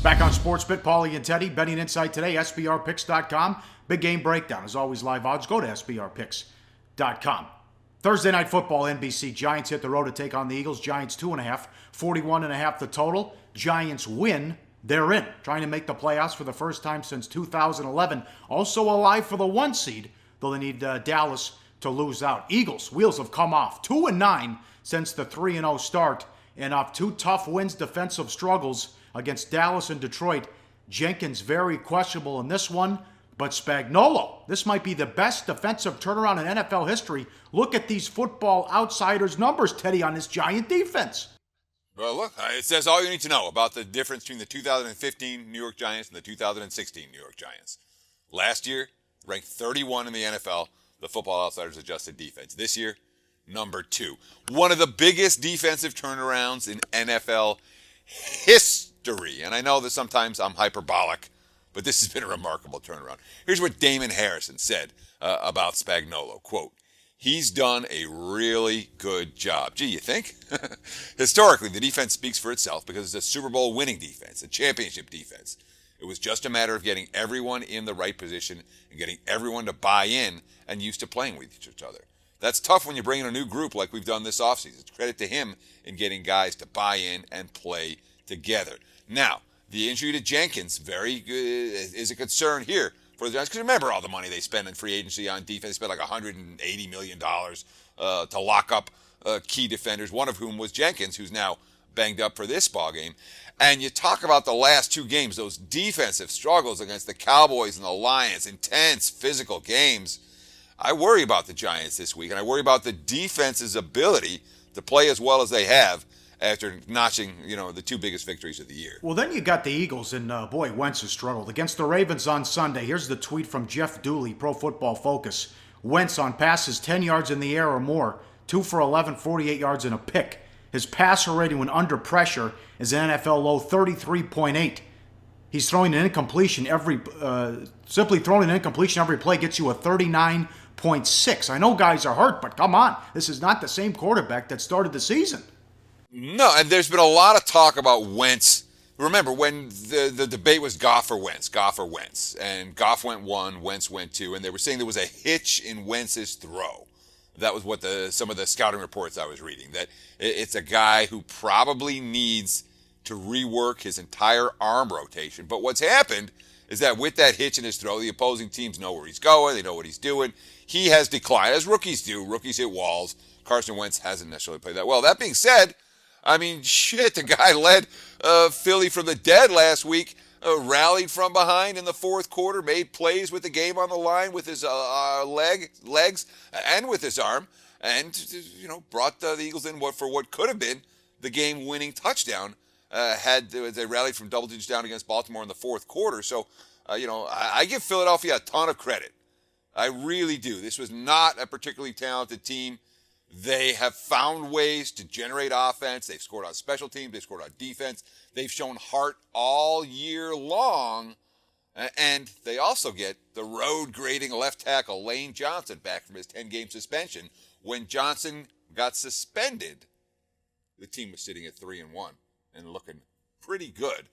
Back on SportsBit, Paulie and Teddy, betting insight today, SBRpicks.com. Big game breakdown. As always, live odds. Go to SBRpicks.com. Thursday night football, NBC. Giants hit the road to take on the Eagles. Giants 2.5, 41.5 the total. Giants win. They're in, trying to make the playoffs for the first time since 2011. Also alive for the 1 seed, though they need Dallas to lose out. Eagles, wheels have come off. 2-9 since the 3-0 start, and off 2 tough wins, defensive struggles against Dallas and Detroit. Jenkins very questionable in this one, but Spagnuolo, this might be the best defensive turnaround in NFL history. Look at these Football Outsiders numbers, Teddy, on this Giant defense. Well, look, it says all you need to know about the difference between the 2015 New York Giants and the 2016 New York Giants. Last year, ranked 31 in the NFL, the Football Outsiders adjusted defense. This year, number 2. One of the biggest defensive turnarounds in NFL history. And I know that sometimes I'm hyperbolic, but this has been a remarkable turnaround. Here's what Damon Harrison said about Spagnuolo. Quote, "He's done a really good job." Gee, you think? Historically, the defense speaks for itself because it's a Super Bowl winning defense, a championship defense. It was just a matter of getting everyone in the right position and getting everyone to buy in and used to playing with each other. That's tough when you bring in a new group like we've done this offseason. It's credit to him in getting guys to buy in and play together. Now, the injury to Jenkins is a concern here for the Giants, because remember all the money they spend in free agency on defense. They spent like $180 million to lock up key defenders, one of whom was Jenkins, who's now banged up for this ballgame. And you talk about the last 2 games, those defensive struggles against the Cowboys and the Lions, intense physical games. I worry about the Giants this week, and I worry about the defense's ability to play as well as they have after notching, the 2 biggest victories of the year. Well, then you got the Eagles, and boy, Wentz has struggled. Against the Ravens on Sunday, here's the tweet from Jeff Dooley, Pro Football Focus. Wentz on passes 10 yards in the air or more, 2 for 11, 48 yards and a pick. His passer rating when under pressure is an NFL low 33.8. He's throwing an incompletion simply throwing an incompletion every play gets you a 39.6. I know guys are hurt, but come on. This is not the same quarterback that started the season. No, and there's been a lot of talk about Wentz. Remember, when the debate was Goff or Wentz, and Goff went 1, Wentz went 2, and they were saying there was a hitch in Wentz's throw. That was what some of the scouting reports I was reading, that it's a guy who probably needs to rework his entire arm rotation. But what's happened is that with that hitch in his throw, the opposing teams know where he's going, they know what he's doing. He has declined, as rookies do. Rookies hit walls. Carson Wentz hasn't necessarily played that well. That being said, the guy led Philly from the dead last week, rallied from behind in the fourth quarter, made plays with the game on the line with his legs and with his arm, and brought the Eagles in for what could have been the game-winning touchdown. They rallied from double digits down against Baltimore in the fourth quarter. So, I give Philadelphia a ton of credit. I really do. This was not a particularly talented team. They have found ways to generate offense. They've scored on special teams. They've scored on defense. They've shown heart all year long. And they also get the road-grading left tackle Lane Johnson back from his 10-game suspension. When Johnson got suspended, the team was sitting at 3-1 and looking pretty good.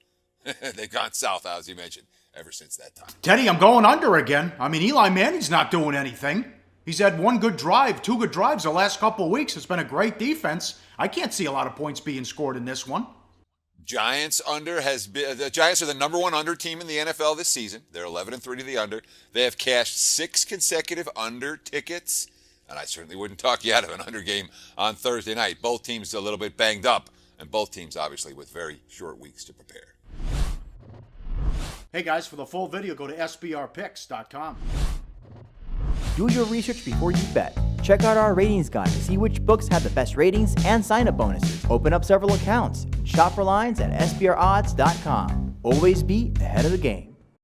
They've gone south, as you mentioned, ever since that time. Teddy, I'm going under again. Eli Manning's not doing anything. He's had 1 good drive, 2 good drives the last couple of weeks. It's been a great defense. I can't see a lot of points being scored in this one. The Giants are the number 1 under team in the NFL this season. They're 11-3 to the under. They have cashed 6 consecutive under tickets, and I certainly wouldn't talk you out of an under game on Thursday night. Both teams a little bit banged up, and both teams obviously with very short weeks to prepare. Hey guys, for the full video, go to SBRpicks.com. Do your research before you bet. Check out our ratings guide to see which books have the best ratings and sign-up bonuses. Open up several accounts and shop for lines at SBRodds.com. Always be ahead of the game.